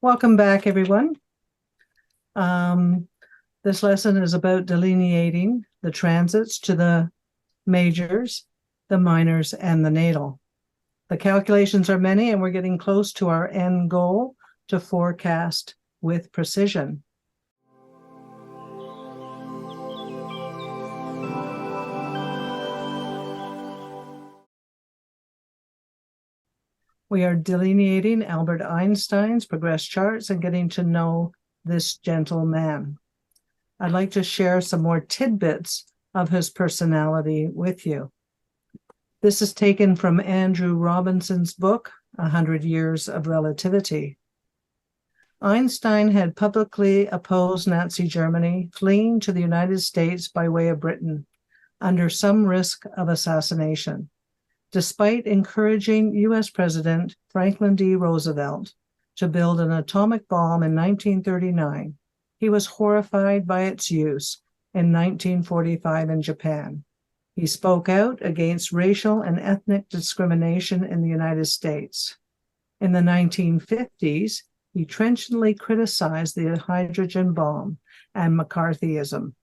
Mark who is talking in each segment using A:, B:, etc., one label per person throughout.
A: Welcome back, everyone. This lesson is about delineating the transits to the majors, the minors, and the natal. The calculations are many, and we're getting close to our end goal to forecast with precision. We are delineating Albert Einstein's progress charts and getting to know this gentleman. I'd like to share some more tidbits of his personality with you. This is taken from Andrew Robinson's book, 100 Years of Relativity. Einstein had publicly opposed Nazi Germany, fleeing to the United States by way of Britain, under some risk of assassination. Despite encouraging U.S. President Franklin D. Roosevelt to build an atomic bomb in 1939, he was horrified by its use in 1945 in Japan. He spoke out against racial and ethnic discrimination in the United States. In the 1950s, he trenchantly criticized the hydrogen bomb and McCarthyism,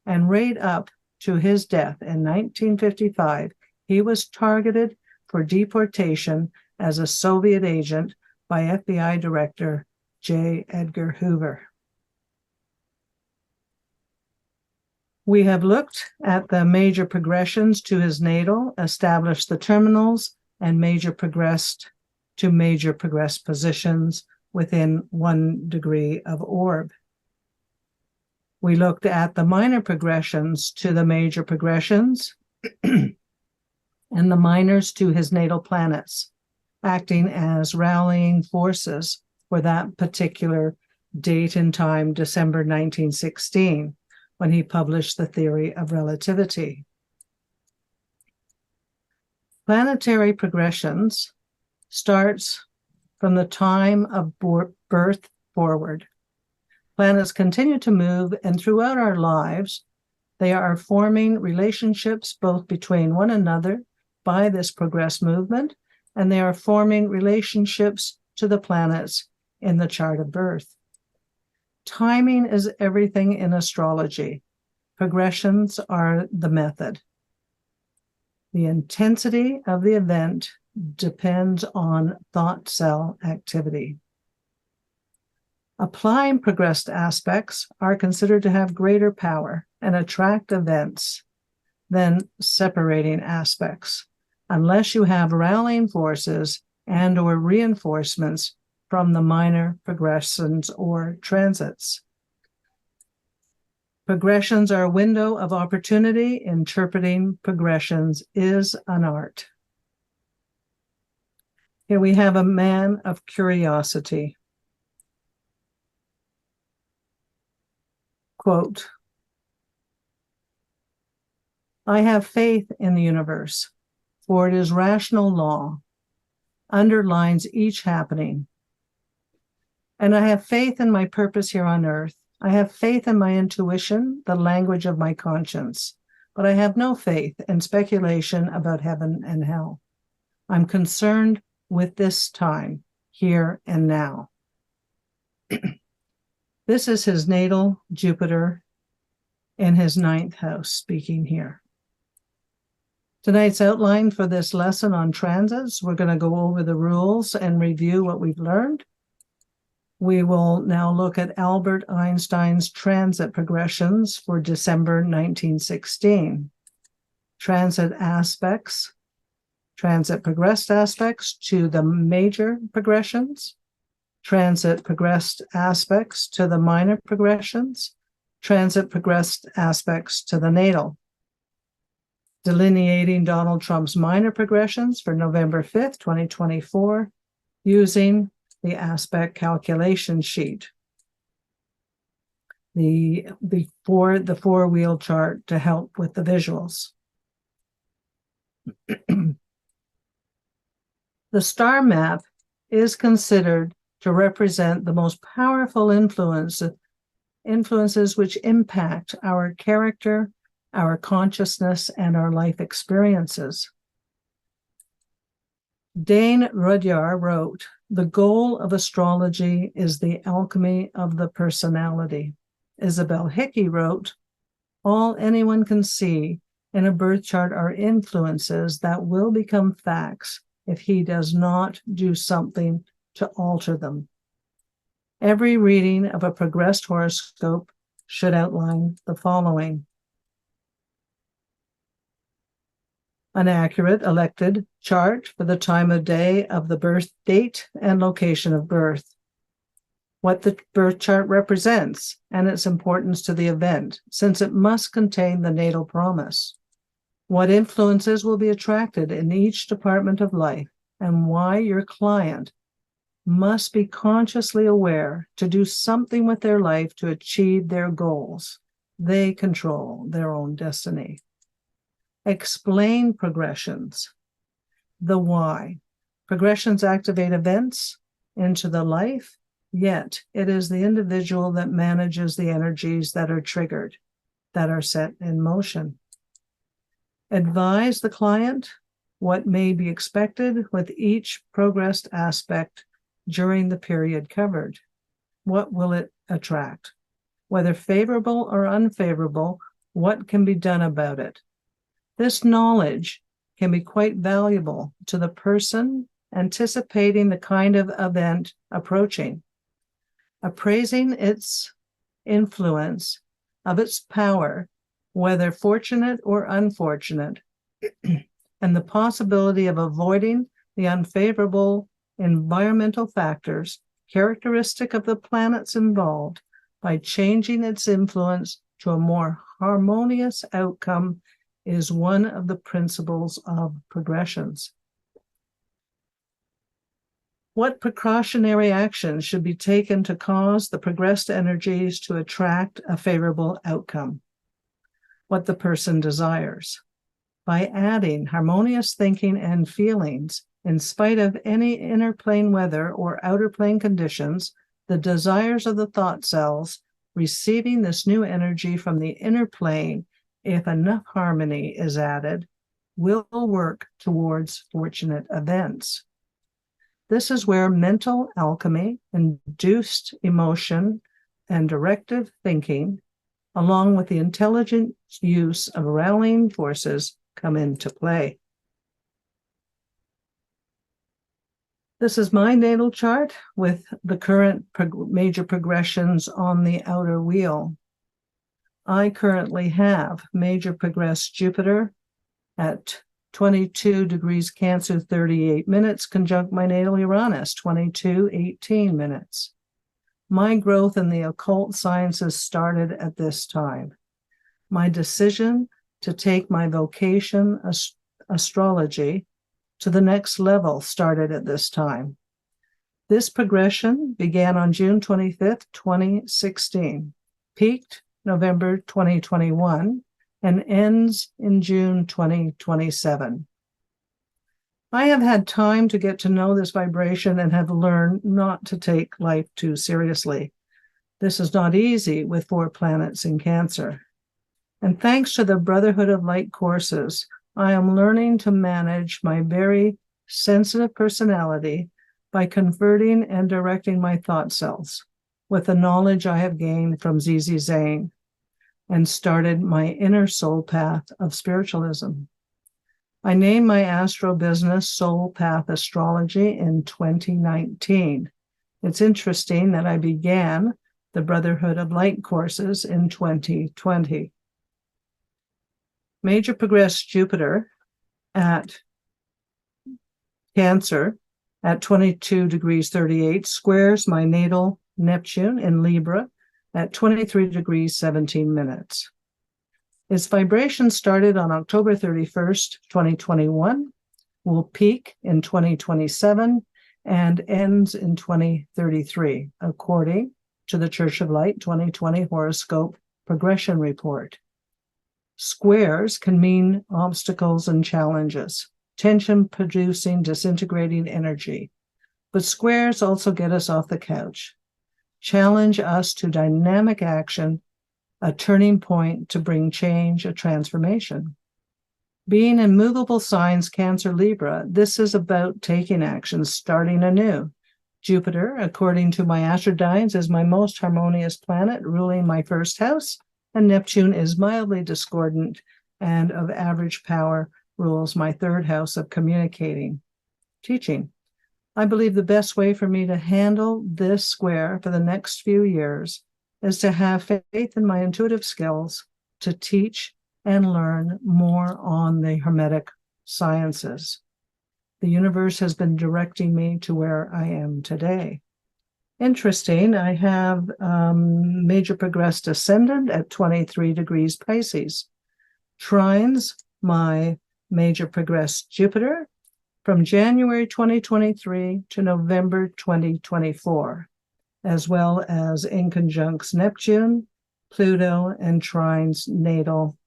A: and right up to his death in 1955, he was targeted for deportation as a Soviet agent by FBI Director J. Edgar Hoover. We have looked at the major progressions to his natal, established the terminals, and major progressed positions within 1 degree of orb. We looked at the minor progressions to the major progressions and the minors to his natal planets, acting as rallying forces for that particular date and time, December 1916, when he published the theory of relativity. Planetary progressions starts from the time of birth forward. Planets continue to move, and throughout our lives, they are forming relationships both between one another by this progress movement, and they are forming relationships to the planets in the chart of birth. Timing is everything in astrology. Progressions are the method. The intensity of the event depends on thought cell activity. Applying progressed aspects are considered to have greater power and attract events than separating aspects, unless you have rallying forces and or reinforcements from the minor progressions or transits. Progressions are a window of opportunity. Interpreting progressions is an art. Here we have a man of curiosity. Quote, I have faith in the universe, for it is rational law, underlines each happening. And I have faith in my purpose here on earth. I have faith in my intuition, the language of my conscience, but I have no faith in speculation about heaven and hell. I'm concerned with this time, here and now. This is his natal Jupiter in his 9th house speaking here. Tonight's outline for this lesson on transits, we're going to go over the rules and review what we've learned. We will now look at Albert Einstein's transit progressions for December 1916. Transit progressed aspects to the major progressions, transit progressed aspects to the minor progressions, transit progressed aspects to the natal. Delineating Donald Trump's minor progressions for November 5th, 2024, using the aspect calculation sheet, the four-wheel chart to help with the visuals. The star map is considered to represent the most powerful influences which impact our character, our consciousness, and our life experiences. Dane Rudyard wrote, The goal of astrology is the alchemy of the personality. Isabel Hickey wrote, "All anyone can see in a birth chart are influences that will become facts if he does not do something to alter them." Every reading of a progressed horoscope should outline the following: an accurate elected chart for the time of day of the birth date and location of birth, what the birth chart represents and its importance to the event, since it must contain the natal promise, what influences will be attracted in each department of life, and why your client must be consciously aware to do something with their life to achieve their goals. They control their own destiny. Explain progressions. The why. Progressions activate events into the life, yet it is the individual that manages the energies that are triggered, that are set in motion. Advise the client what may be expected with each progressed aspect during the period covered. What will it attract? Whether favorable or unfavorable, what can be done about it? This knowledge can be quite valuable to the person anticipating the kind of event approaching. Appraising its influence of its power, whether fortunate or unfortunate, and the possibility of avoiding the unfavorable environmental factors characteristic of the planets involved by changing its influence to a more harmonious outcome is one of the principles of progressions. What precautionary actions should be taken to cause the progressed energies to attract a favorable outcome? What the person desires. By adding harmonious thinking and feelings, in spite of any inner plane weather or outer plane conditions, the desires of the thought cells receiving this new energy from the inner plane, if enough harmony is added, will work towards fortunate events. This is where mental alchemy, induced emotion, and directive thinking, along with the intelligent use of rallying forces, come into play. This is my natal chart with the current major progressions on the outer wheel. I currently have major progressed Jupiter at 22 degrees Cancer, 38 minutes, conjunct my natal Uranus, 22:18 minutes. My growth in the occult sciences started at this time. My decision to take my vocation, astrology, to the next level started at this time. This progression began on June 25th, 2016, peaked November 2021, and ends in June 2027. I have had time to get to know this vibration and have learned not to take life too seriously. This is not easy with 4 planets in Cancer. And thanks to the Brotherhood of Light courses, I am learning to manage my very sensitive personality by converting and directing my thought cells with the knowledge I have gained from ZZ Zane, and started my inner soul path of spiritualism. I named my astro business Soul Path Astrology in 2019. It's interesting that I began the Brotherhood of Light courses in 2020. Major progressed Jupiter at Cancer at 22 degrees 38 squares my natal Neptune in Libra at 23 degrees 17 minutes. Its vibration started on October 31st, 2021, will peak in 2027, and ends in 2033, according to the Church of Light 2020 Horoscope Progression Report. Squares can mean obstacles and challenges, tension-producing, disintegrating energy. But squares also get us off the couch, challenge us to dynamic action, a turning point to bring change, a transformation. Being in movable signs, Cancer, Libra, this is about taking action, starting anew, Jupiter, according to my Astrological, is my most harmonious planet, ruling my first house, and Neptune is mildly discordant and of average power, rules my third house of communicating, teaching. I believe the best way for me to handle this square for the next few years is to have faith in my intuitive skills to teach and learn more on the Hermetic sciences. The universe has been directing me to where I am today. Interesting, I have major progressed ascendant at 23 degrees Pisces. Trines my major progressed Jupiter from January 2023 to November 2024, as well as in conjuncts Neptune, Pluto, and trines natal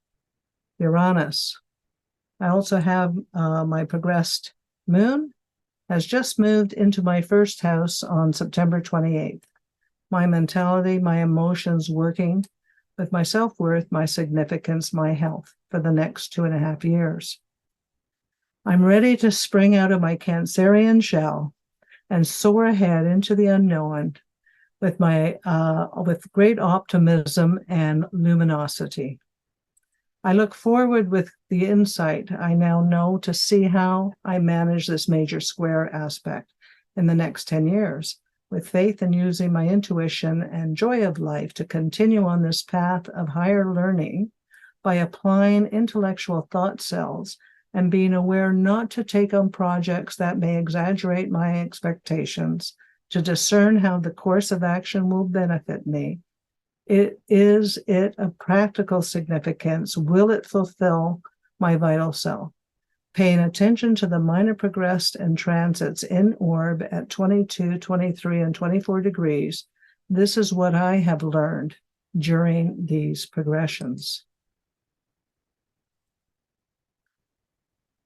A: Uranus. I also have my progressed moon has just moved into my first house on September 28th. My mentality, my emotions working with my self-worth, my significance, my health for the next 2.5 years. I'm ready to spring out of my Cancerian shell and soar ahead into the unknown with with great optimism and luminosity. I look forward with the insight I now know to see how I manage this major square aspect in the next 10 years, with faith in using my intuition and joy of life to continue on this path of higher learning by applying intellectual thought cells and being aware not to take on projects that may exaggerate my expectations, to discern how the course of action will benefit me. Is it of practical significance? Will it fulfill my vital self? Paying attention to the minor progressed and transits in orb at 22, 23, and 24 degrees, this is what I have learned during these progressions.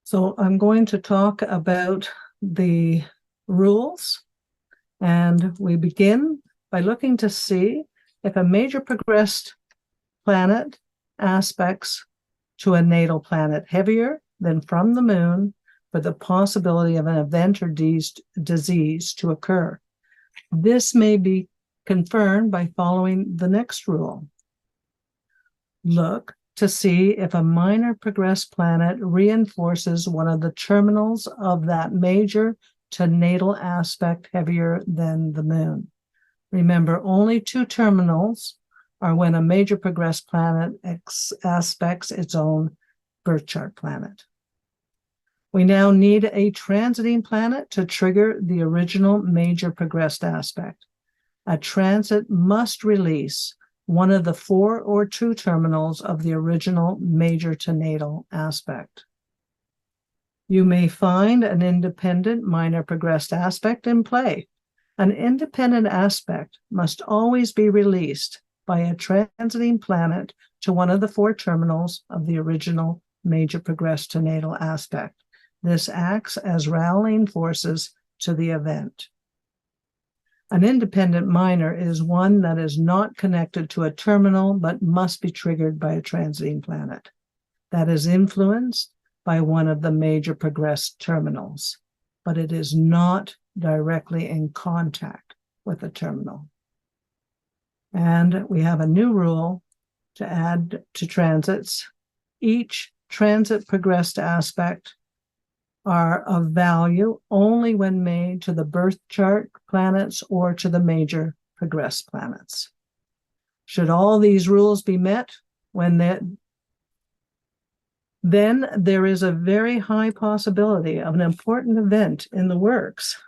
A: So I'm going to talk about the rules, and we begin by looking to see if a major progressed planet aspects to a natal planet heavier than from the moon for the possibility of an event or disease to occur. This may be confirmed by following the next rule. Look to see if a minor progressed planet reinforces one of the terminals of that major to natal aspect heavier than the moon. Remember, only 2 terminals are when a major progressed planet aspects its own birth chart planet. We now need a transiting planet to trigger the original major progressed aspect. A transit must release one of the 4 or 2 terminals of the original major to natal aspect. You may find an independent minor progressed aspect in play. An independent aspect must always be released by a transiting planet to one of the 4 terminals of the original major progressed to natal aspect. This acts as rallying forces to the event. An independent minor is one that is not connected to a terminal but must be triggered by a transiting planet that is influenced by one of the major progressed terminals, but it is not directly in contact with a terminal. And we have a new rule to add to transits. Each transit progressed aspect are of value only when made to the birth chart planets or to the major progressed planets. Should all these rules be met, then there is a very high possibility of an important event in the works.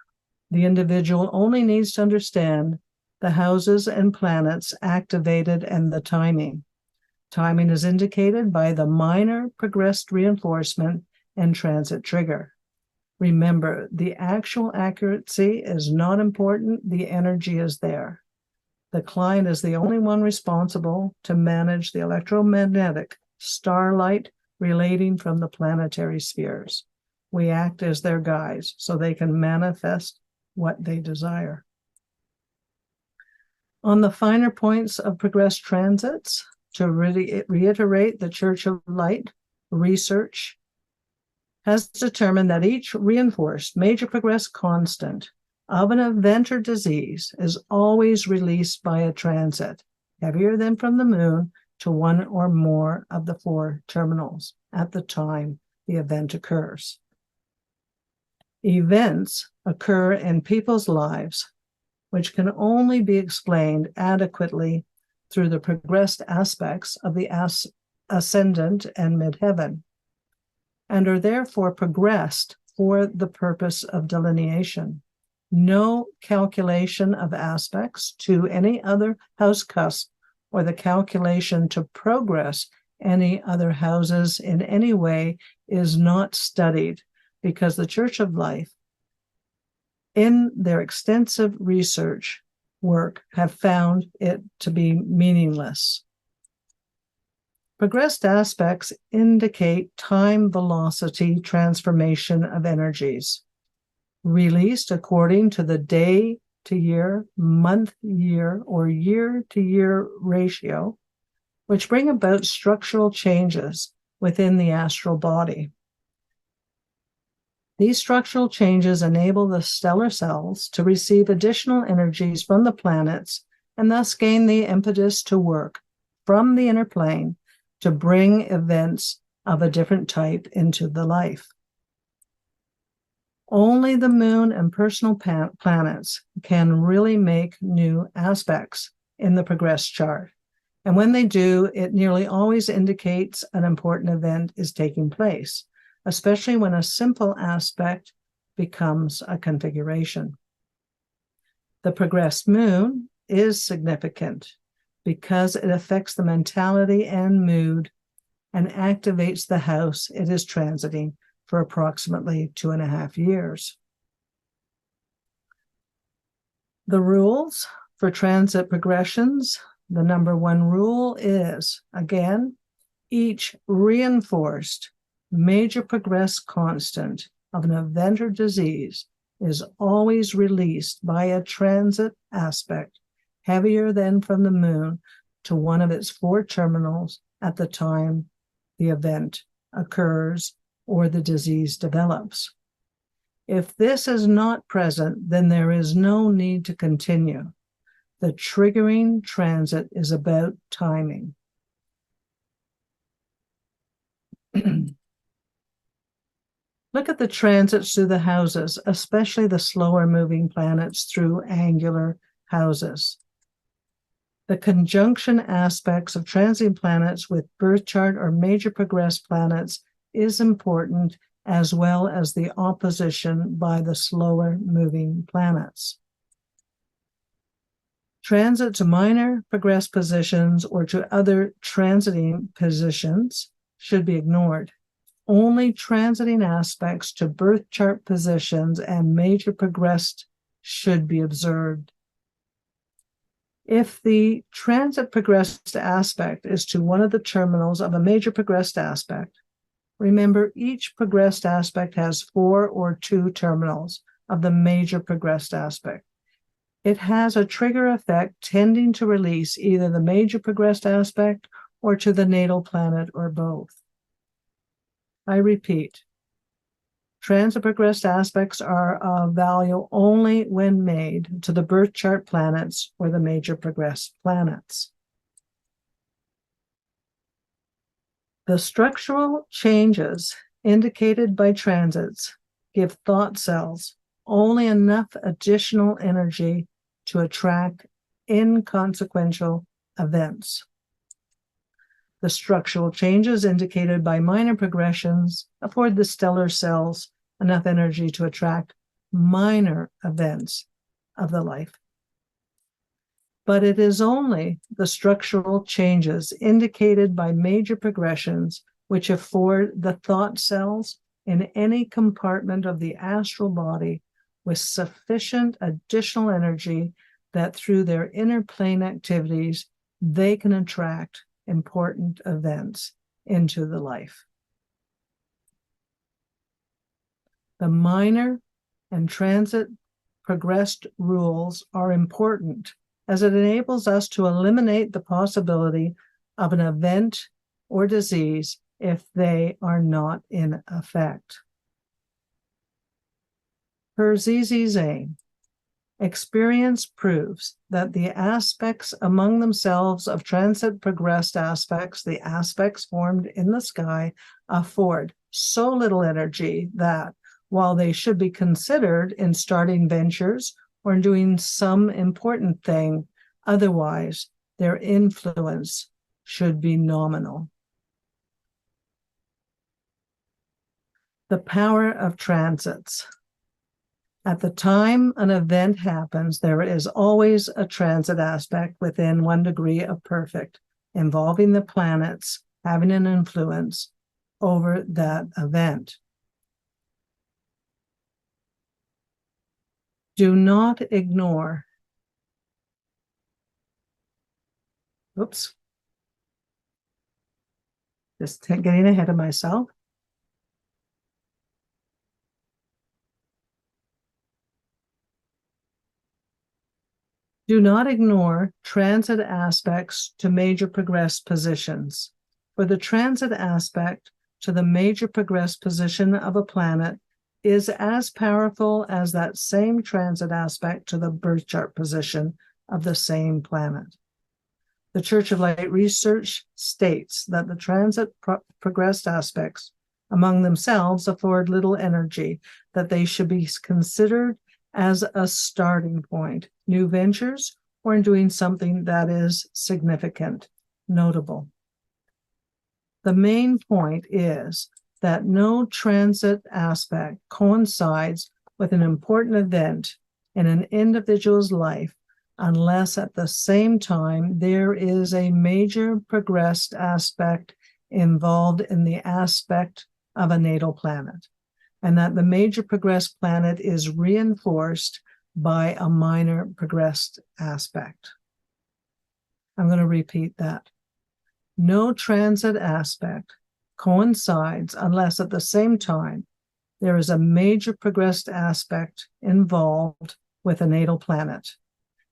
A: The individual only needs to understand the houses and planets activated and the timing. Timing is indicated by the minor progressed reinforcement and transit trigger. Remember, the actual accuracy is not important, the energy is there. The client is the only one responsible to manage the electromagnetic starlight relating from the planetary spheres. We act as their guides so they can manifest what they desire. On the finer points of progressed transits, to reiterate, the Church of Light research has determined that each reinforced major progressed constant of an event or disease is always released by a transit, heavier than from the moon, to one or more of the four terminals at the time the event occurs. Events occur in people's lives, which can only be explained adequately through the progressed aspects of the ascendant and midheaven, and are therefore progressed for the purpose of delineation. No calculation of aspects to any other house cusp or the calculation to progress any other houses in any way is not studied, because the Church of Life, in their extensive research work, have found it to be meaningless. Progressed aspects indicate time velocity transformation of energies, released according to the day to year, month year, or year to year ratio, which bring about structural changes within the astral body. These structural changes enable the stellar cells to receive additional energies from the planets and thus gain the impetus to work from the inner plane to bring events of a different type into the life. Only the moon and personal planets can really make new aspects in the progress chart. And when they do, it nearly always indicates an important event is taking place, especially when a simple aspect becomes a configuration. The progressed moon is significant because it affects the mentality and mood and activates the house it is transiting for approximately 2.5 years. The rules for transit progressions, the number one rule is, again, each reinforced major progress constant of an event or disease is always released by a transit aspect heavier than from the moon to one of its four terminals at the time the event occurs or the disease develops. If this is not present, then there is no need to continue. The triggering transit is about timing. Look at the transits through the houses, especially the slower moving planets through angular houses. The conjunction aspects of transiting planets with birth chart or major progressed planets is important, as well as the opposition by the slower moving planets. Transit to minor progressed positions or to other transiting positions should be ignored. Only transiting aspects to birth chart positions and major progressed should be observed. If the transit progressed aspect is to one of the terminals of a major progressed aspect, remember each progressed aspect has 4 or 2 terminals of the major progressed aspect. It has a trigger effect tending to release either the major progressed aspect or to the natal planet or both. I repeat, transit progressed aspects are of value only when made to the birth chart planets or the major progressed planets. The structural changes indicated by transits give thought cells only enough additional energy to attract inconsequential events. The structural changes indicated by minor progressions afford the stellar cells enough energy to attract minor events of the life. But it is only the structural changes indicated by major progressions which afford the thought cells in any compartment of the astral body with sufficient additional energy that through their inner plane activities, they can attract important events into the life. The minor and transit progressed rules are important as it enables us to eliminate the possibility of an event or disease if they are not in effect. Per ZZZ, Experience proves that the aspects among themselves of transit progressed aspects, the aspects formed in the sky, afford so little energy that, while they should be considered in starting ventures or in doing some important thing, otherwise their influence should be nominal. The power of transits. At the time an event happens, there is always a transit aspect within 1 degree of perfect, involving the planets having an influence over that event. Do not ignore. Oops. Just getting ahead of myself. Do not ignore transit aspects to major progressed positions. For the transit aspect to the major progressed position of a planet is as powerful as that same transit aspect to the birth chart position of the same planet. The Church of Light research states that the transit progressed aspects among themselves afford little energy, that they should be considered as a starting point, new ventures, or in doing something that is significant, notable. The main point is that no transit aspect coincides with an important event in an individual's life unless at the same time there is a major progressed aspect involved in the aspect of a natal planet, and that the major progressed planet is reinforced by a minor progressed aspect. I'm going to repeat that. No transit aspect coincides unless at the same time there is a major progressed aspect involved with a natal planet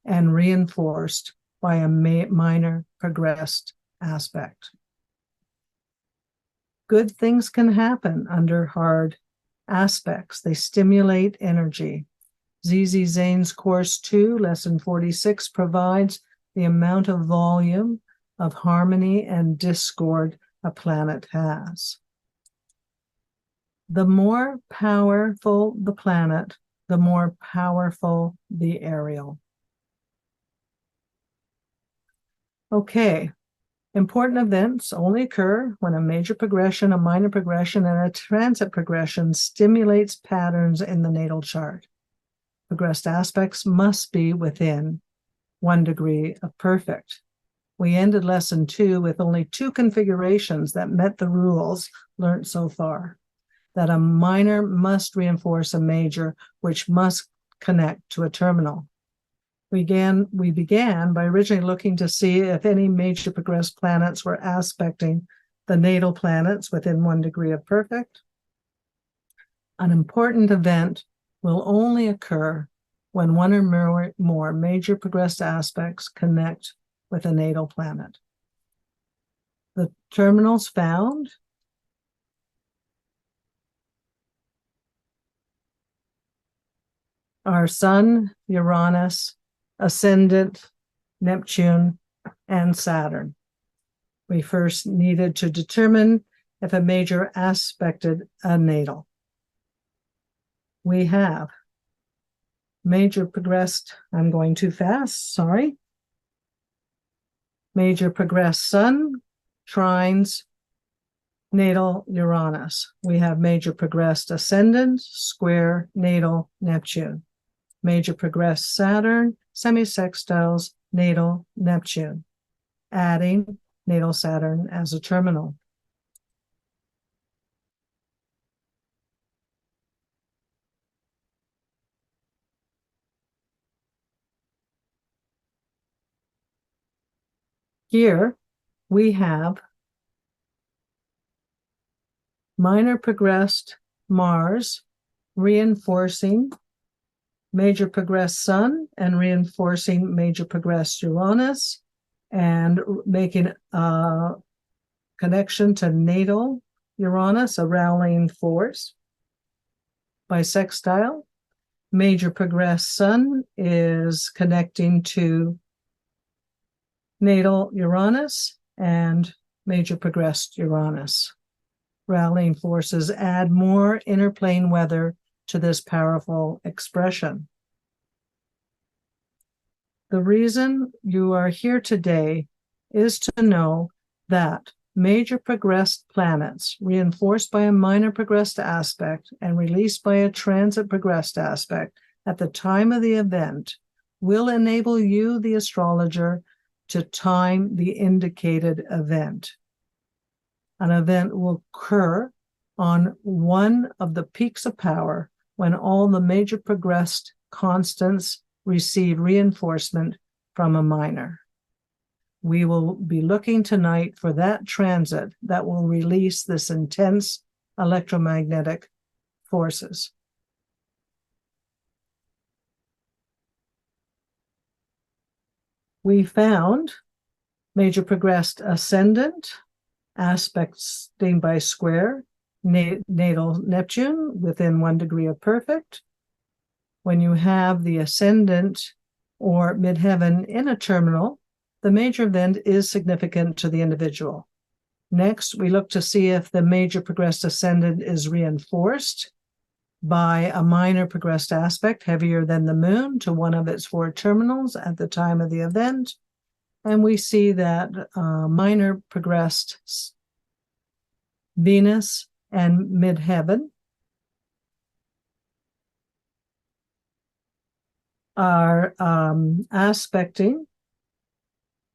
A: and reinforced by a minor progressed aspect. Good things can happen under hard aspects. They stimulate energy. ZZ Zane's Course 2, Lesson 46, provides the amount of volume of harmony and discord a planet has. The more powerful the planet, the more powerful the aerial. Okay. Important events only occur when a major progression, a minor progression, and a transit progression stimulates patterns in the natal chart. Progressed aspects must be within 1 degree of perfect. We ended lesson 2 with only 2 configurations that met the rules learned so far. That a minor must reinforce a major, which must connect to a terminal. We began by originally looking to see if any major progressed planets were aspecting the natal planets within 1 degree of perfect. An important event will only occur when 1 or more major progressed aspects connect with a natal planet. The terminals found are Sun, Uranus, Ascendant, Neptune, and Saturn. We first needed to determine if a major aspected a natal. We have major progressed, I'm going too fast, sorry. Major progressed Sun, trines, natal Uranus. We have major progressed Ascendant, square, natal Neptune. Major progressed Saturn, semi-sextiles, natal Neptune, adding natal Saturn as a terminal. Here we have minor progressed Mars reinforcing major progressed Sun and reinforcing major progressed Uranus and making a connection to natal Uranus, a rallying force by sextile. Major progressed Sun is connecting to natal Uranus and major progressed Uranus. Rallying forces add more inner plane weather to this powerful expression. The reason you are here today is to know that major progressed planets, reinforced by a minor progressed aspect and released by a transit progressed aspect at the time of the event, will enable you, the astrologer, to time the indicated event. An event will occur on one of the peaks of power when all the major progressed constants receive reinforcement from a minor. We will be looking tonight for that transit that will release this intense electromagnetic forces. We found major progressed ascendant, aspecting by square, natal Neptune within 1 degree of perfect. When you have the ascendant or midheaven in a terminal, the major event is significant to the individual. Next, we look to see if the major progressed ascendant is reinforced by a minor progressed aspect heavier than the moon to one of its 4 terminals at the time of the event. And we see that minor progressed Venus and midheaven are aspecting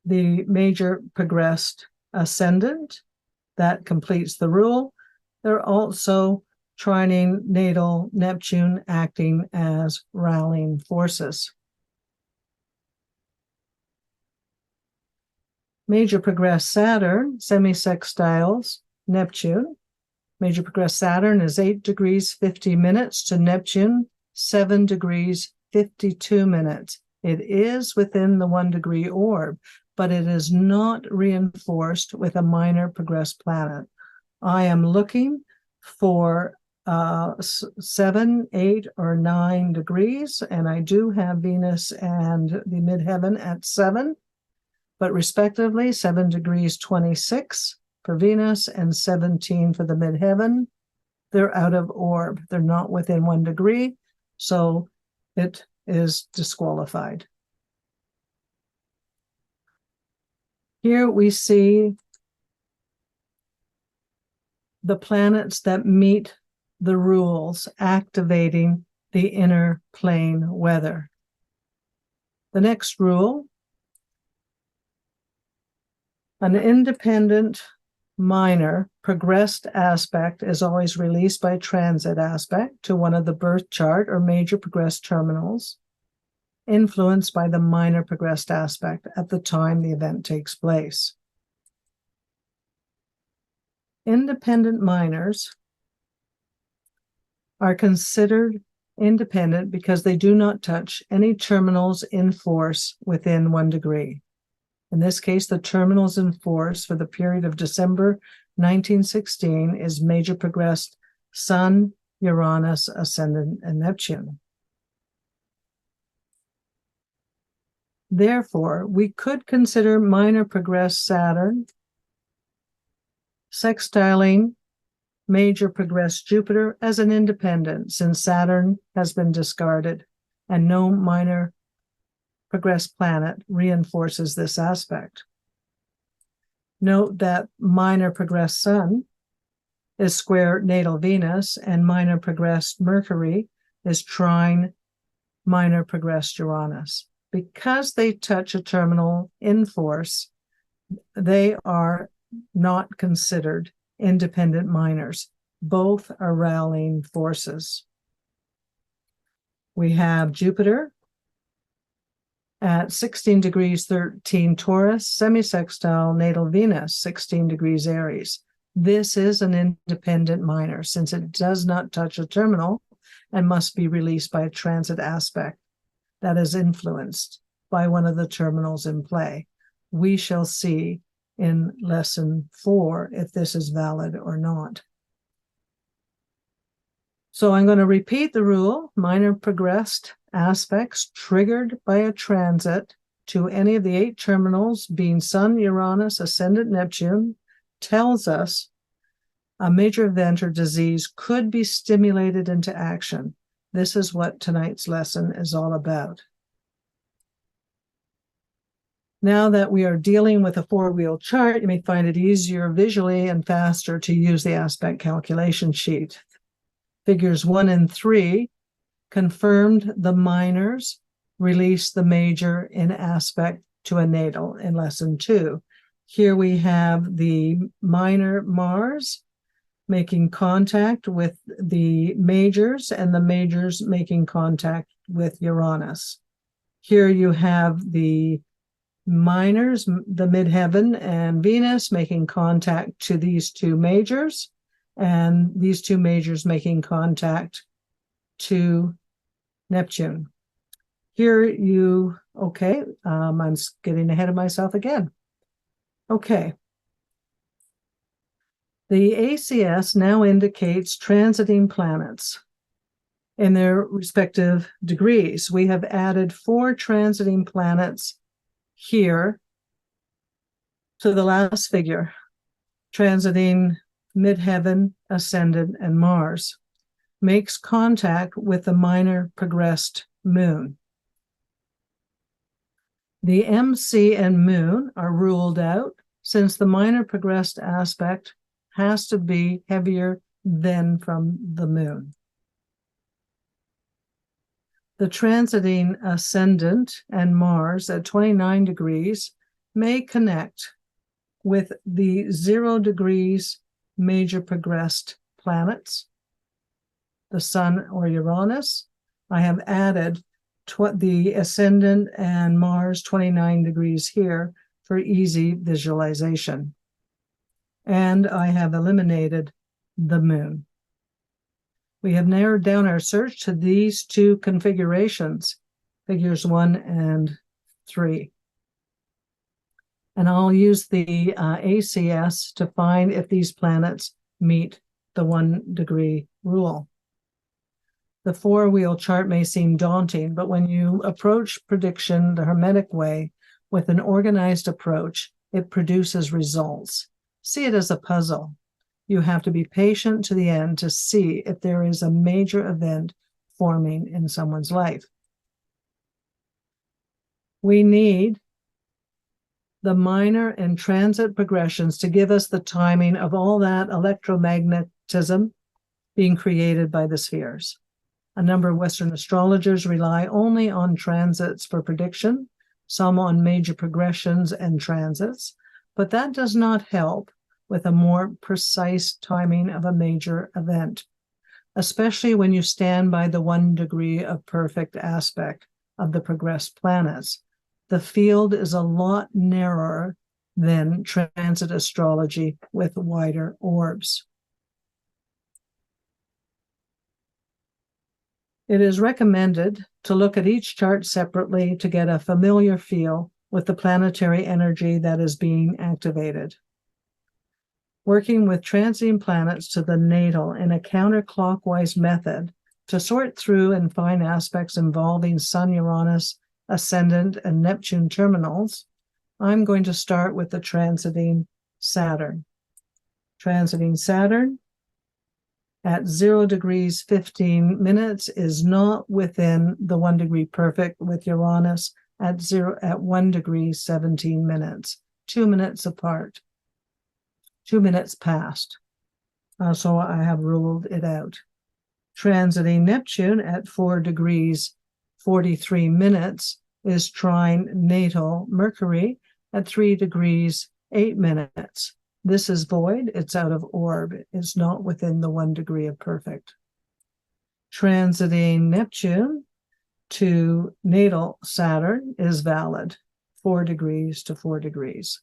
A: the major progressed ascendant. That completes the rule. They're also trining natal Neptune, acting as rallying forces. Major progressed Saturn semi-sextiles Neptune. Major progressed Saturn is 8 degrees 50 minutes to Neptune, 7 degrees 52 minutes. It is within the 1 degree orb, but it is not reinforced with a minor progressed planet. I am looking for 7, 8, or 9 degrees, and I do have Venus and the midheaven at 7, but respectively 7 degrees 26 for Venus and 17 for the midheaven. They're out of orb. They're not within 1 degree, so it is disqualified. Here we see the planets that meet the rules activating the inner plane weather. The next rule: an independent minor progressed aspect is always released by transit aspect to one of the birth chart or major progressed terminals, influenced by the minor progressed aspect at the time the event takes place. Independent minors are considered independent because they do not touch any terminals in force within 1 degree. In this case, the terminals in force for the period of December 1916 is major progressed Sun, Uranus, Ascendant, and Neptune. Therefore, we could consider minor progressed Saturn sextiling major progressed Jupiter as an independent, since Saturn has been discarded and no minor progressed planet reinforces this aspect. Note that minor progressed Sun is square natal Venus, and minor progressed Mercury is trine minor progressed Uranus. Because they touch a terminal in force, they are not considered independent minors. Both are rallying forces. We have Jupiter at 16 degrees 13 Taurus, semi-sextile natal Venus, 16 degrees Aries. This is an independent minor since it does not touch a terminal and must be released by a transit aspect that is influenced by one of the terminals in play. We shall see in lesson 4 if this is valid or not. So I'm going to repeat the rule. Minor progressed aspects triggered by a transit to any of the 8 terminals, being Sun, Uranus, Ascendant Neptune, tells us a major event or disease could be stimulated into action. This is what tonight's lesson is all about. Now that we are dealing with a 4-wheel chart, you may find it easier visually and faster to use the aspect calculation sheet. Figures 1 and 3 confirmed the minors, released the major in aspect to a natal in lesson 2. Here we have the minor Mars making contact with the majors and the majors making contact with Uranus. Here you have the minors, the midheaven and Venus making contact to these 2 majors, and these 2 majors making contact to Neptune. Here you, okay, I'm getting ahead of myself again. Okay. The ACS now indicates transiting planets in their respective degrees. We have added 4 transiting planets here to the last figure, transiting midheaven, ascendant, and Mars, makes contact with the minor progressed moon. The MC and moon are ruled out since the minor progressed aspect has to be heavier than from the moon. The transiting ascendant and Mars at 29 degrees may connect with the 0 degrees major progressed planets, the Sun or Uranus. I have added the ascendant and Mars 29 degrees here for easy visualization. And I have eliminated the moon. We have narrowed down our search to these 2 configurations, figures 1 and 3. And I'll use the ACS to find if these planets meet the 1 degree rule. The 4-wheel chart may seem daunting, but when you approach prediction the Hermetic way with an organized approach, it produces results. See it as a puzzle. You have to be patient to the end to see if there is a major event forming in someone's life. We need the minor and transit progressions to give us the timing of all that electromagnetism being created by the spheres. A number of Western astrologers rely only on transits for prediction, some on major progressions and transits, but that does not help with a more precise timing of a major event, especially when you stand by the 1 degree of perfect aspect of the progressed planets. The field is a lot narrower than transit astrology with wider orbs. It is recommended to look at each chart separately to get a familiar feel with the planetary energy that is being activated. Working with transiting planets to the natal in a counterclockwise method to sort through and find aspects involving Sun, Uranus, Ascendant, and Neptune terminals, I'm going to start with the transiting Saturn. Transiting Saturn at 0 degrees 15 minutes is not within the 1 degree perfect with Uranus at 1 degree 17 minutes, 2 minutes apart. 2 minutes past. So I have ruled it out. Transiting Neptune at 4 degrees 43 minutes is trine natal Mercury at 3 degrees 8 minutes. This is void, it's out of orb, it's not within the 1 degree of perfect. Transiting Neptune to natal Saturn is valid, 4 degrees to 4 degrees.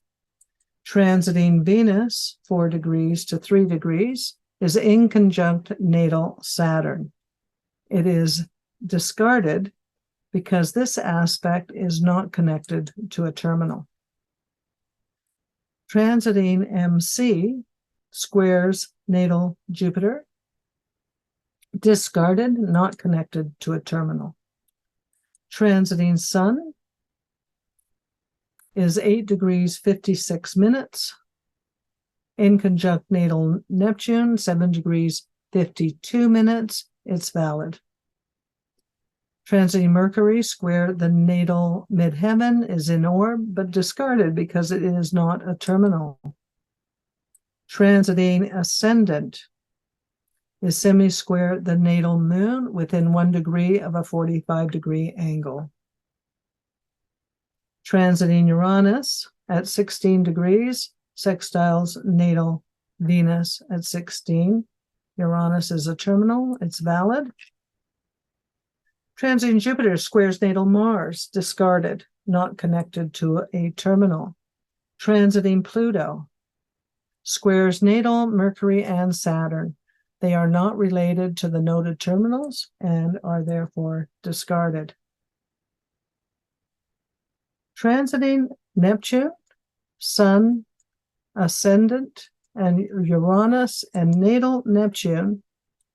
A: Transiting Venus, 4 degrees to 3 degrees, is inconjunct natal Saturn. It is discarded because this aspect is not connected to a terminal. Transiting MC squares natal Jupiter discarded, not connected to a terminal. Transiting Sun is 8 degrees 56 minutes. In conjunct natal Neptune, 7 degrees 52 minutes. It's valid. Transiting Mercury square the natal midheaven is in orb, but discarded because it is not a terminal. Transiting Ascendant is semi-square the natal moon within 1 degree of a 45-degree angle. Transiting Uranus at 16 degrees, sextiles natal Venus at 16. Uranus is a terminal, it's valid. Transiting Jupiter squares natal Mars, discarded, not connected to a terminal. Transiting Pluto squares natal Mercury and Saturn. They are not related to the noted terminals and are therefore discarded. Transiting Neptune, Sun, Ascendant, and Uranus and natal Neptune,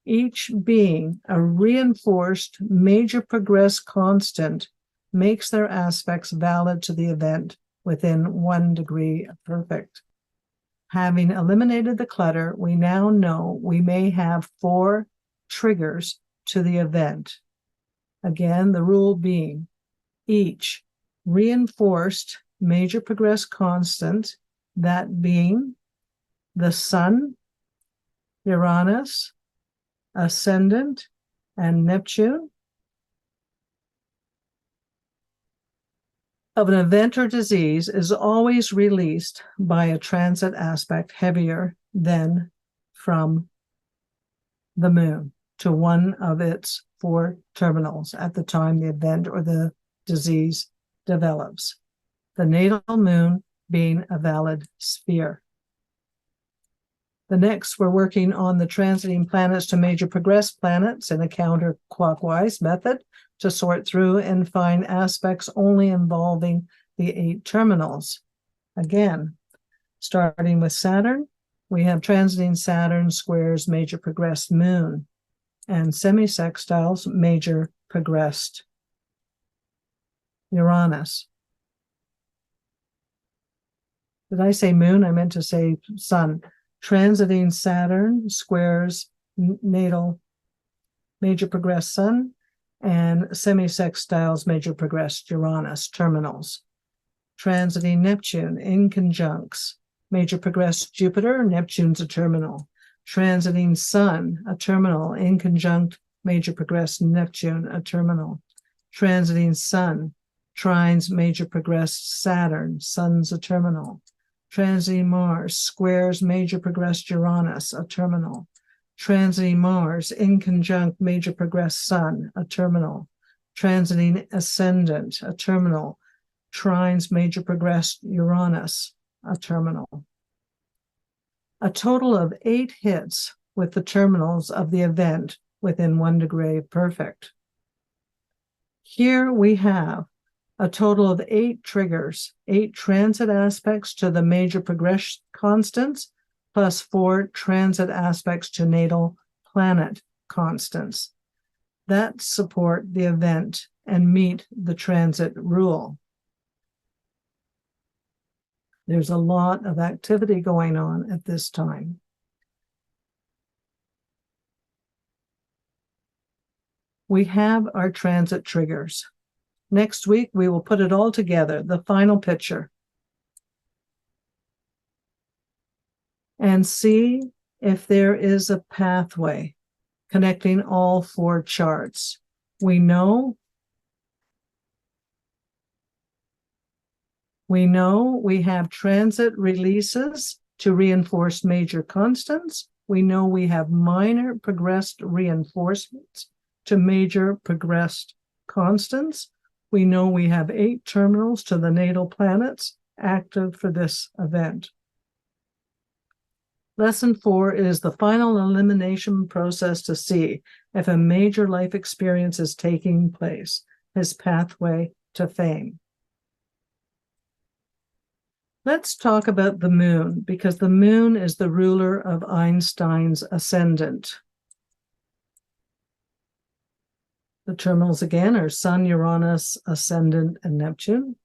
A: each being a reinforced major progress constant, makes their aspects valid to the event within 1 degree of perfect. Having eliminated the clutter, we now know we may have 4 triggers to the event. Again, the rule being each reinforced major progress constant, that being the Sun, Uranus, Ascendant, and Neptune, of an event or disease is always released by a transit aspect heavier than from the moon to one of its 4 terminals at the time the event or the disease develops, the natal moon being a valid sphere. The next, we're working on the transiting planets to major progress planets in a counterclockwise method to sort through and find aspects only involving the 8 terminals. Again, starting with Saturn, we have transiting Saturn squares major progressed moon and semi-sextiles major progressed Uranus. Did I say moon? I meant to say sun. Transiting Saturn squares natal major progressed Sun and semi-sextiles major progressed Uranus terminals. Transiting Neptune in conjuncts major progressed Jupiter, Neptune's a terminal. Transiting Sun, a terminal, in conjunct major progressed Neptune, a terminal. Transiting Sun trines major progressed Saturn, Sun's a terminal. Transiting Mars squares major progressed Uranus, a terminal. Transiting Mars in conjunct major progressed Sun, a terminal. Transiting Ascendant, a terminal. Trines major progressed Uranus, a terminal. A total of 8 hits with the terminals of the event within 1 degree of perfect. Here we have a total of 8 triggers, 8 transit aspects to the major progress constants, plus 4 transit aspects to natal planet constants that support the event and meet the transit rule. There's a lot of activity going on at this time. We have our transit triggers. Next week, we will put it all together, the final picture, and see if there is a pathway connecting all 4 charts. We know we have transit releases to reinforce major constants. We know we have minor progressed reinforcements to major progressed constants. We know we have 8 terminals to the natal planets active for this event. Lesson 4 is the final elimination process to see if a major life experience is taking place, his pathway to fame. Let's talk about the moon, because the moon is the ruler of Einstein's ascendant. The terminals again are Sun, Uranus, Ascendant, and Neptune.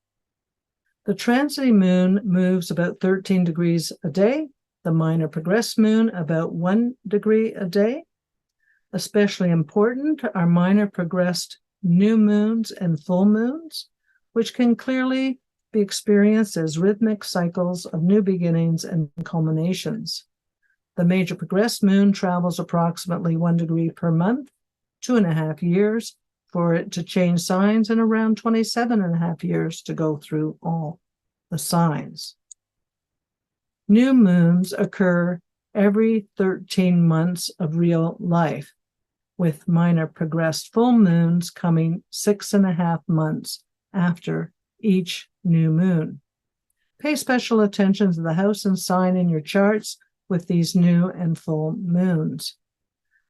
A: The transiting moon moves about 13 degrees a day. The minor progressed moon about 1 degree a day. Especially important are minor progressed new moons and full moons, which can clearly be experienced as rhythmic cycles of new beginnings and culminations. The major progressed moon travels approximately 1 degree per month, 2.5 years for it to change signs, and around 27.5 years to go through all the signs. New moons occur every 13 months of real life, with minor progressed full moons coming 6.5 months after each new moon. Pay special attention to the house and sign in your charts with these new and full moons.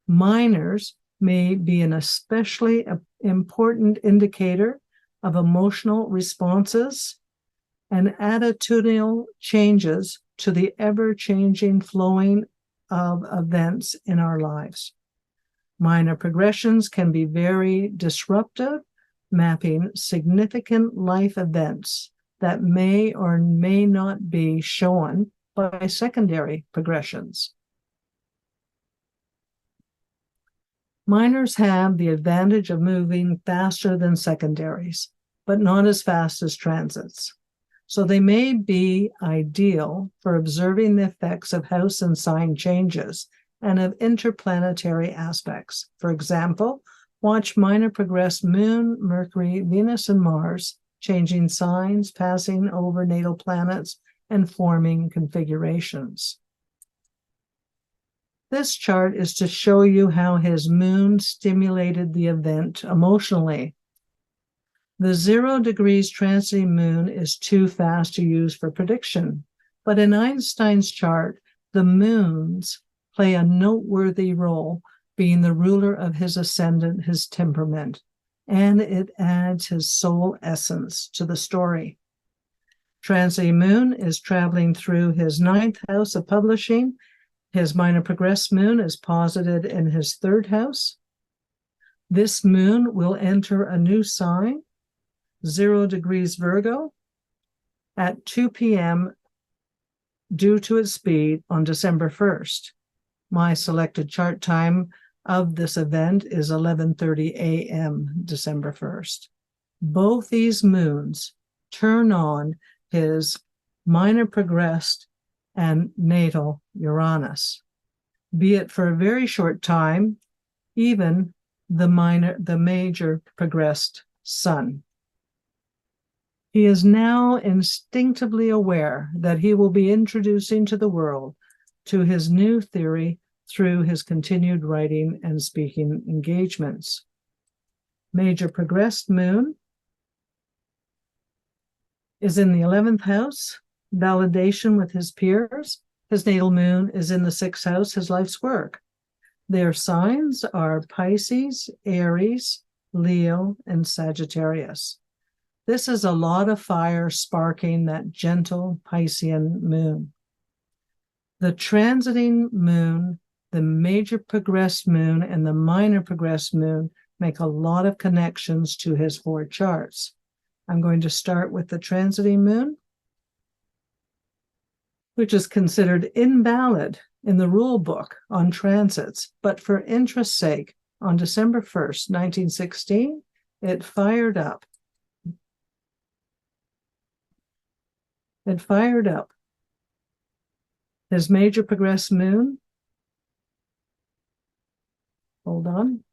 A: Minors may be an especially important indicator of emotional responses and attitudinal changes to the ever-changing flowing of events in our lives. Minor progressions can be very disruptive, mapping significant life events that may or may not be shown by secondary progressions. Minors have the advantage of moving faster than secondaries, but not as fast as transits. So they may be ideal for observing the effects of house and sign changes and of interplanetary aspects. For example, watch minor progressed Moon, Mercury, Venus, and Mars changing signs, passing over natal planets, and forming configurations. This chart is to show you how his moon stimulated the event emotionally. The 0 degrees transiting moon is too fast to use for prediction, but in Einstein's chart, the moons play a noteworthy role, being the ruler of his ascendant, his temperament, and it adds his soul essence to the story. Transiting moon is traveling through his 9th house of publishing. His minor progressed moon is posited in his 3rd house. This moon will enter a new sign, 0 degrees Virgo, at 2 p.m. due to its speed on December 1st. My selected chart time of this event is 11:30 a.m. December 1st. Both these moons turn on his minor progressed and natal Uranus, be it for a very short time, even the major progressed Sun. He is now instinctively aware that he will be introducing to the world to his new theory through his continued writing and speaking engagements. Major progressed moon is in the 11th house, validation with his peers. His natal moon is in the 6th house, his life's work. Their signs are Pisces, Aries, Leo, and Sagittarius. This is a lot of fire sparking that gentle Piscean moon. The transiting moon, the major progressed moon, and the minor progressed moon make a lot of connections to his 4 charts. I'm going to start with the transiting moon, which is considered invalid in the rule book on transits, but for interest's sake, on December 1st, 1916, it fired up. It fired up. His major progressed moon, hold on.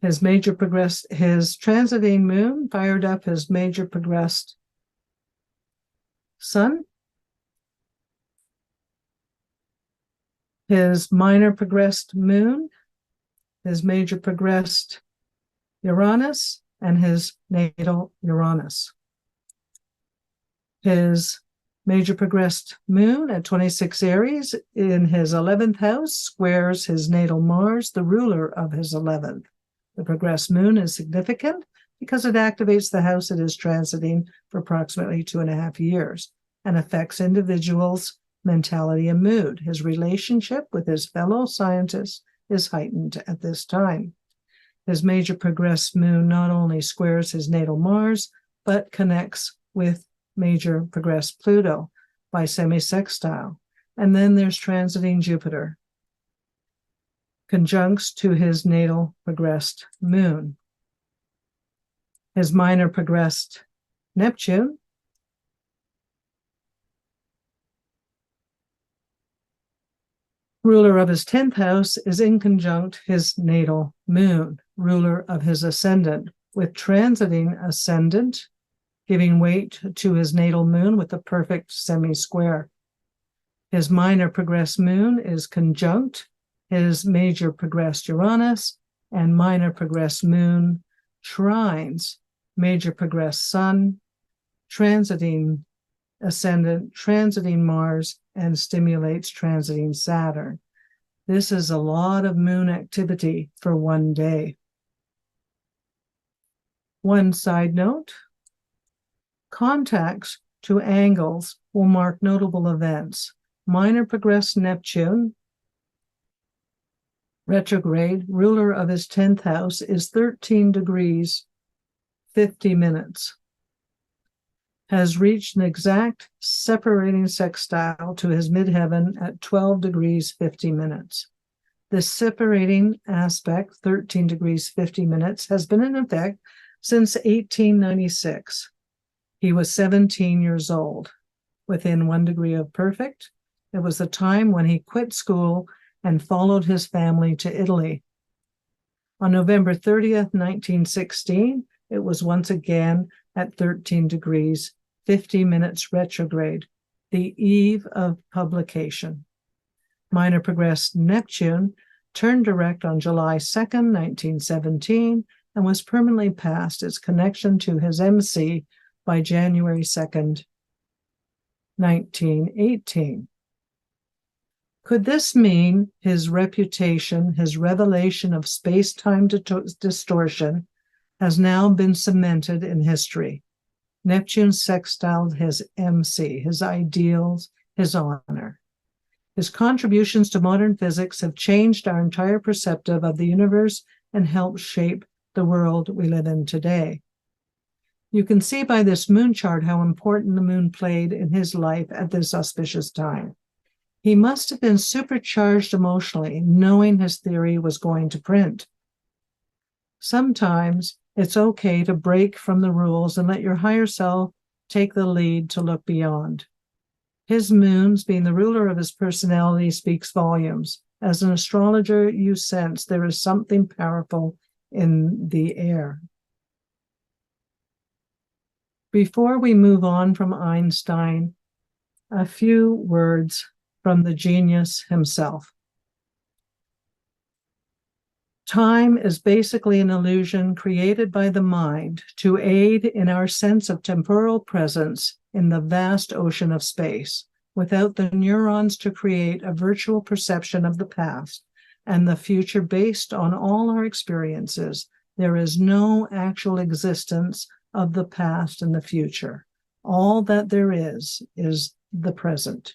A: His transiting moon fired up his major progressed Sun. His minor progressed moon, his major progressed Uranus, and his natal Uranus. His major progressed moon at 26 Aries in his 11th house squares his natal Mars, the ruler of his 11th. The progressed moon is significant because it activates the house it is transiting for approximately 2.5 years and affects individuals' mentality and mood. His relationship with his fellow scientists is heightened at this time. His major progressed moon not only squares his natal Mars, but connects with major progressed Pluto by semisextile. And then there's transiting Jupiter, conjuncts to his natal progressed moon. His minor progressed Neptune ruler of his 10th house is in conjunct his natal moon, ruler of his ascendant, with transiting ascendant, giving weight to his natal moon with a perfect semi-square. His minor progressed moon is conjunct his major progressed Uranus, and minor progressed moon trines major progressed Sun, transiting ascendant, transiting Mars, and stimulates transiting Saturn. This is a lot of moon activity for one day. One side note, contacts to angles will mark notable events. Minor progressed Neptune, retrograde, ruler of his 10th house, is 13 degrees, 50 minutes. Has reached an exact separating sextile to his midheaven at 12 degrees, 50 minutes. This separating aspect, 13 degrees, 50 minutes, has been in effect since 1896. He was 17 years old. Within 1 degree of perfect, it was the time when he quit school and followed his family to Italy. On November 30th, 1916, it was once again at 13 degrees, 50 minutes retrograde, the eve of publication. Minor progressed Neptune turned direct on July 2nd, 1917, and was permanently past its connection to his MC by January 2nd, 1918. Could this mean his reputation, his revelation of space-time distortion, has now been cemented in history? Neptune sextiled his MC, his ideals, his honor. His contributions to modern physics have changed our entire perspective of the universe and helped shape the world we live in today. You can see by this moon chart how important the moon played in his life at this auspicious time. He must have been supercharged emotionally, knowing his theory was going to print. Sometimes it's okay to break from the rules and let your higher self take the lead to look beyond. His moons, being the ruler of his personality, speaks volumes. As an astrologer, you sense there is something powerful in the air. Before we move on from Einstein, a few words from the genius himself. Time is basically an illusion created by the mind to aid in our sense of temporal presence in the vast ocean of space. Without the neurons to create a virtual perception of the past and the future based on all our experiences, there is no actual existence of the past and the future. All that there is the present.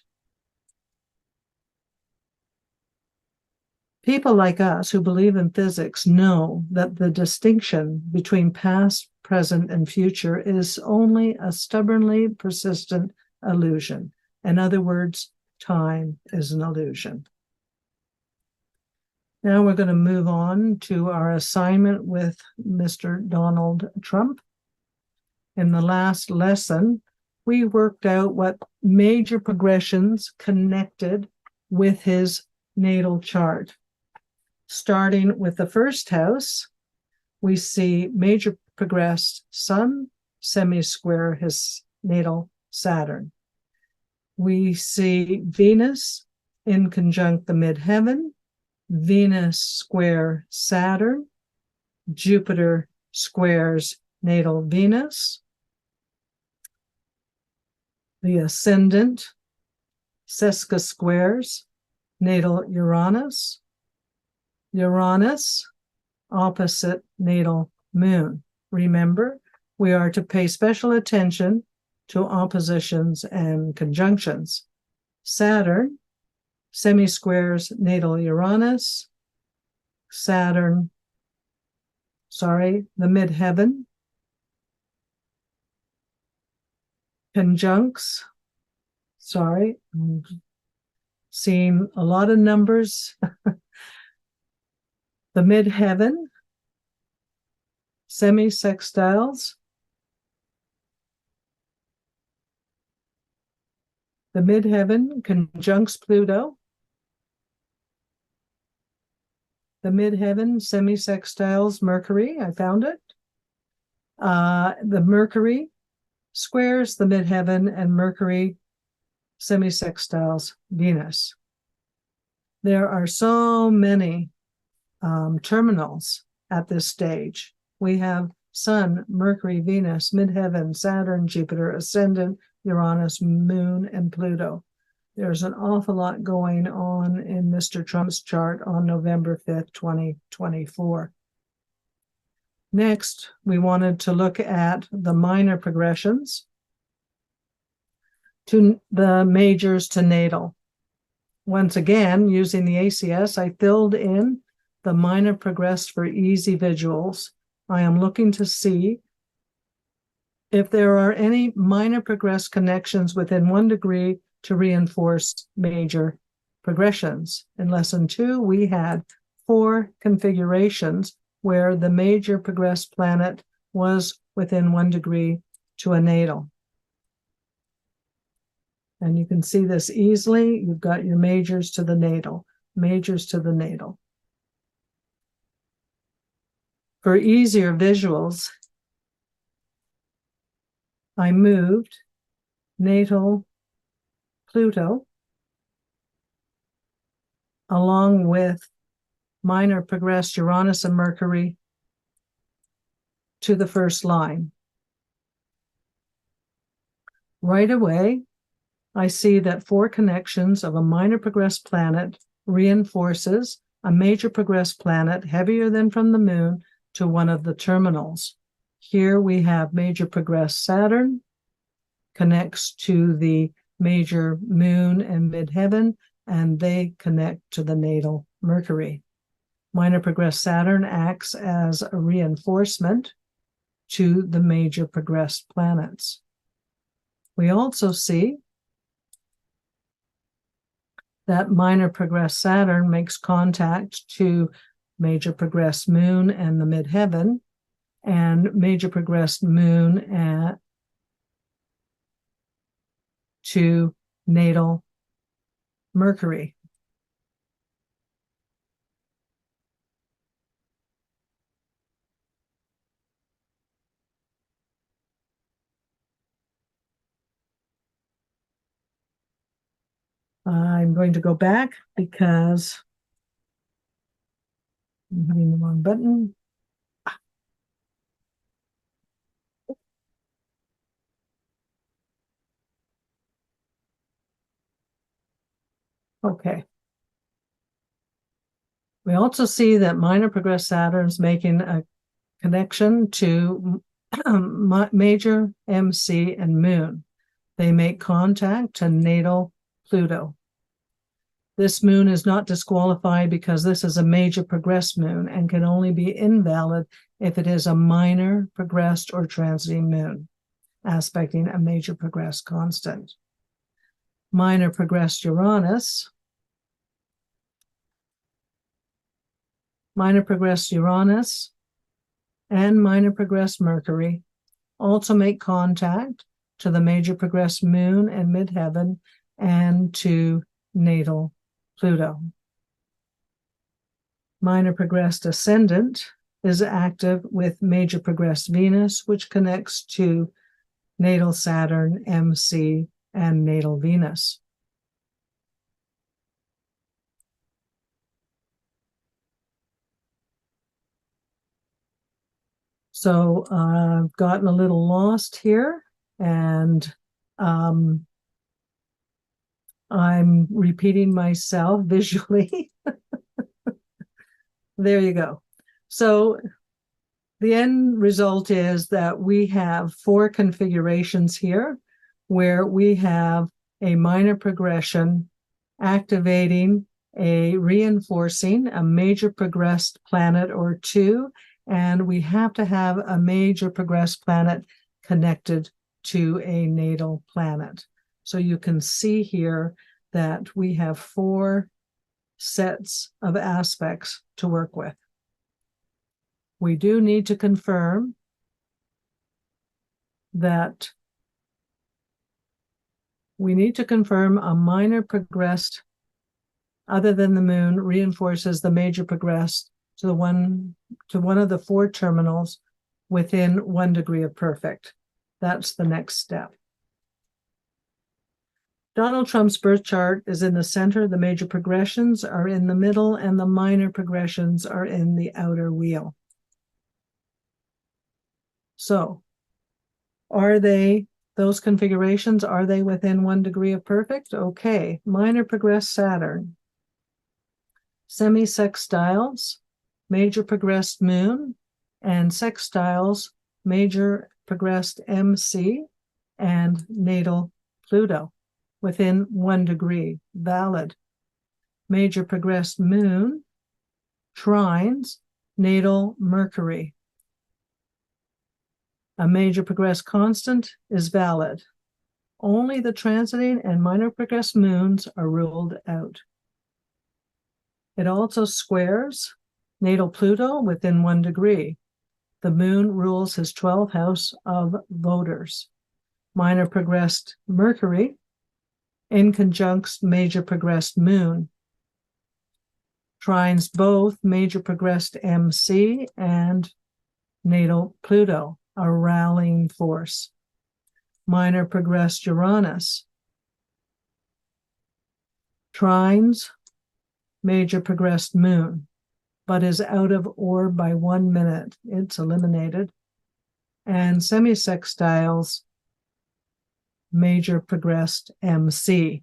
A: People like us who believe in physics know that the distinction between past, present, and future is only a stubbornly persistent illusion. In other words, time is an illusion. Now we're going to move on to our assignment with Mr. Donald Trump. In the last lesson, we worked out what major progressions connected with his natal chart. Starting with the first house, we see major progressed Sun semi-square his natal Saturn. We see Venus in conjunct the midheaven, Venus square Saturn, Jupiter squares natal Venus, the ascendant sesca squares natal Uranus, Uranus opposite natal moon. Remember, we are to pay special attention to oppositions and conjunctions. Saturn semi-squares natal Uranus, Saturn the midheaven conjuncts, I'm seeing a lot of numbers. The midheaven semi-sextiles, the midheaven conjuncts Pluto, the midheaven semi-sextiles Mercury, I found it. The Mercury squares the midheaven and Mercury semi-sextiles Venus. There are so many terminals at this stage. We have Sun, Mercury, Venus, midheaven, Saturn, Jupiter, ascendant, Uranus, Moon, and Pluto. There's an awful lot going on in Mr. Trump's chart on November 5th, 2024. Next, we wanted to look at the minor progressions to the majors to natal. Once again, using the ACS, I filled in the minor progressed for easy visuals. I am looking to see if there are any minor progressed connections within 1 degree to reinforce major progressions. In lesson 2, we had 4 configurations where the major progressed planet was within 1 degree to a natal. And you can see this easily. You've got your majors to the natal, majors to the natal. For easier visuals, I moved natal Pluto along with minor progressed Uranus and Mercury to the first line. Right away, I see that 4 connections of a minor progressed planet reinforces a major progressed planet heavier than from the moon to one of the terminals. Here we have major progressed Saturn connects to the major moon and midheaven, and they connect to the natal Mercury. Minor progressed Saturn acts as a reinforcement to the major progressed planets. We also see that minor progressed Saturn makes contact to major progressed moon and the midheaven, and major progressed moon to natal Mercury. I'm going to go back because I'm hitting the wrong button. Okay. We also see that minor progressed Saturn's making a connection to major MC and Moon. They make contact to natal Pluto. This moon is not disqualified because this is a major progressed moon and can only be invalid if it is a minor progressed or transiting moon, aspecting a major progressed constant. Minor progressed Uranus, minor progressed Uranus, and minor progressed Mercury also make contact to the major progressed moon and midheaven and to natal Pluto. Minor progressed ascendant is active with major progressed Venus, which connects to natal Saturn, MC, and natal Venus. So I've gotten a little lost here, and I'm repeating myself visually. There you go. So the end result is that we have 4 configurations here where we have a minor progression activating reinforcing a major progressed planet or 2 And we have to have a major progressed planet connected to a natal planet. So you can see here that we have 4 sets of aspects to work with. We do need to confirm that a minor progressed other than the moon reinforces the major progressed to one of the 4 terminals within 1 degree of perfect. That's the next step. Donald Trump's birth chart is in the center. The major progressions are in the middle, and the minor progressions are in the outer wheel. So, are they, those configurations, are they within 1 degree of perfect? Okay, minor progressed Saturn, semi-sextiles, major progressed moon, and sextiles, major progressed MC, and natal Pluto within 1 degree, valid. Major progressed moon, trines, natal Mercury. A major progressed constant is valid. Only the transiting and minor progressed moons are ruled out. It also squares natal Pluto within 1 degree. The moon rules his 12th house of voters. Minor progressed Mercury in conjuncts major progressed moon. Trines both major progressed MC and natal Pluto, a rallying force. Minor progressed Uranus. Trines major progressed moon, but is out of orb by 1 minute. It's eliminated. And semi-sextiles major progressed MC,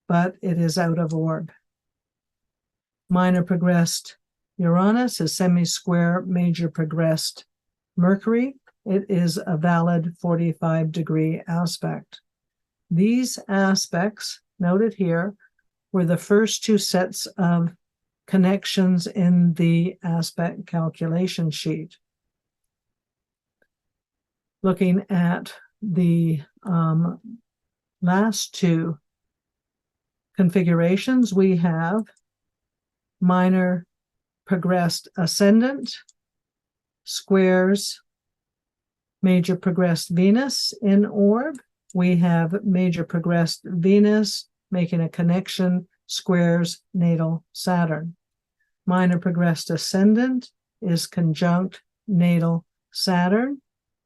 A: but it is out of orb. Minor progressed Uranus is semi-square major progressed Mercury. It is a valid 45-degree aspect. These aspects, noted here, were the first 2 sets of connections in the aspect calculation sheet. Looking at the last 2 configurations, we have minor progressed ascendant squares major progressed Venus in orb. We have major progressed Venus making a connection, squares natal Saturn. Minor progressed ascendant is conjunct natal Saturn,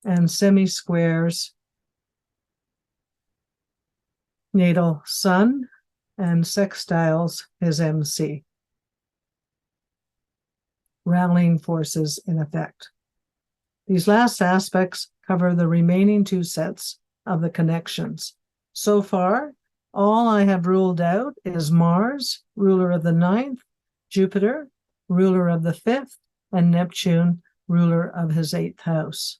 A: and semi-squares natal Sun, and sextiles his MC. Rallying forces in effect. These last aspects cover the remaining 2 sets of the connections. So far, all I have ruled out is Mars, ruler of the 9th, Jupiter, ruler of the 5th, and Neptune, ruler of his 8th house.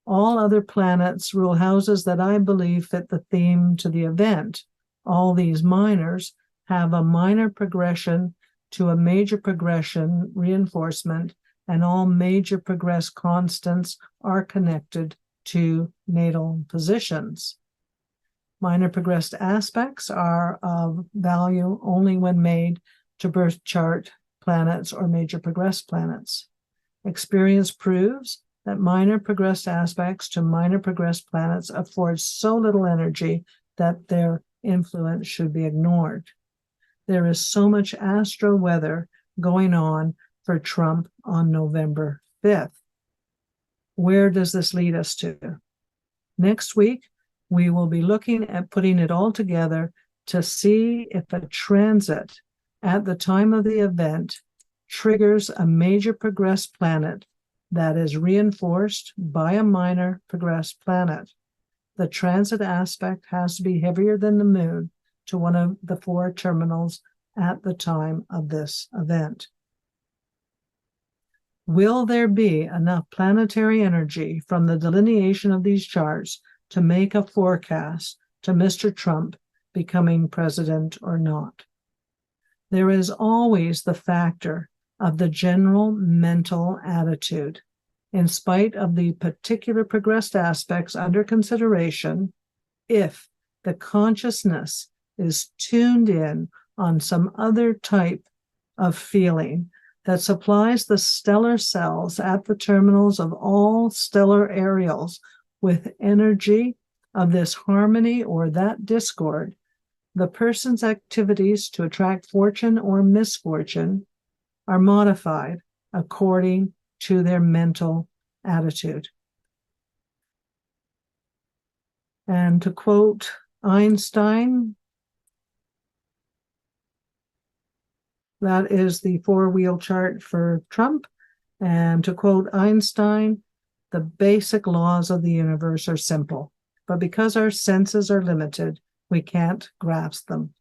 A: All other planets rule houses that I believe fit the theme to the event. All these minors have a minor progression to a major progression reinforcement, and all major progressed constants are connected to natal positions. Minor progressed aspects are of value only when made to birth chart planets or major progressed planets. Experience proves that minor progressed aspects to minor progressed planets afford so little energy that their influence should be ignored. There is so much astro weather going on for Trump on November 5th. Where does this lead us to? Next week, we will be looking at putting it all together to see if a transit at the time of the event triggers a major progressed planet that is reinforced by a minor progressed planet. The transit aspect has to be heavier than the moon to one of the 4 terminals at the time of this event. Will there be enough planetary energy from the delineation of these charts to make a forecast to Mr. Trump becoming president or not? There is always the factor of the general mental attitude. In spite of the particular progressed aspects under consideration, if the consciousness is tuned in on some other type of feeling that supplies the stellar cells at the terminals of all stellar areals with energy of this harmony or that discord, the person's activities to attract fortune or misfortune are modified according to their mental attitude. And to quote Einstein, that is the four-wheel chart for Trump. And to quote Einstein, the basic laws of the universe are simple, but because our senses are limited, we can't grasp them.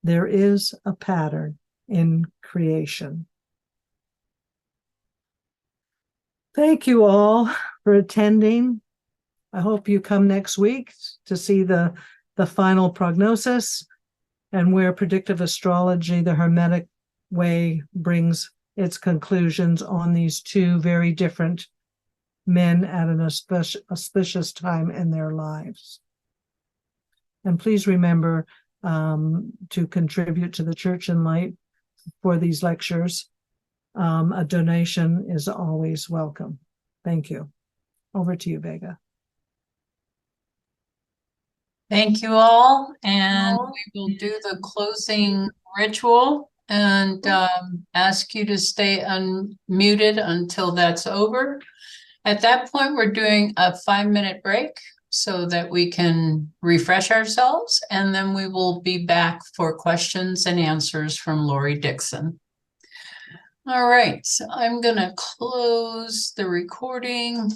A: There is a pattern in creation. Thank you all for attending. I hope you come next week to see the final prognosis and where predictive astrology, the Hermetic way, brings its conclusions on these two very different men at an auspicious time in their lives. And please remember to contribute to the Church and Light for these lectures. A donation is always welcome. Thank you. Over to you, Vega.
B: Thank you all, and we will do the closing ritual and ask you to stay unmuted until that's over. At that point, we're doing a 5-minute break so that we can refresh ourselves, and then we will be back for questions and answers from Lori Dixon. All right, so I'm going to close the recording.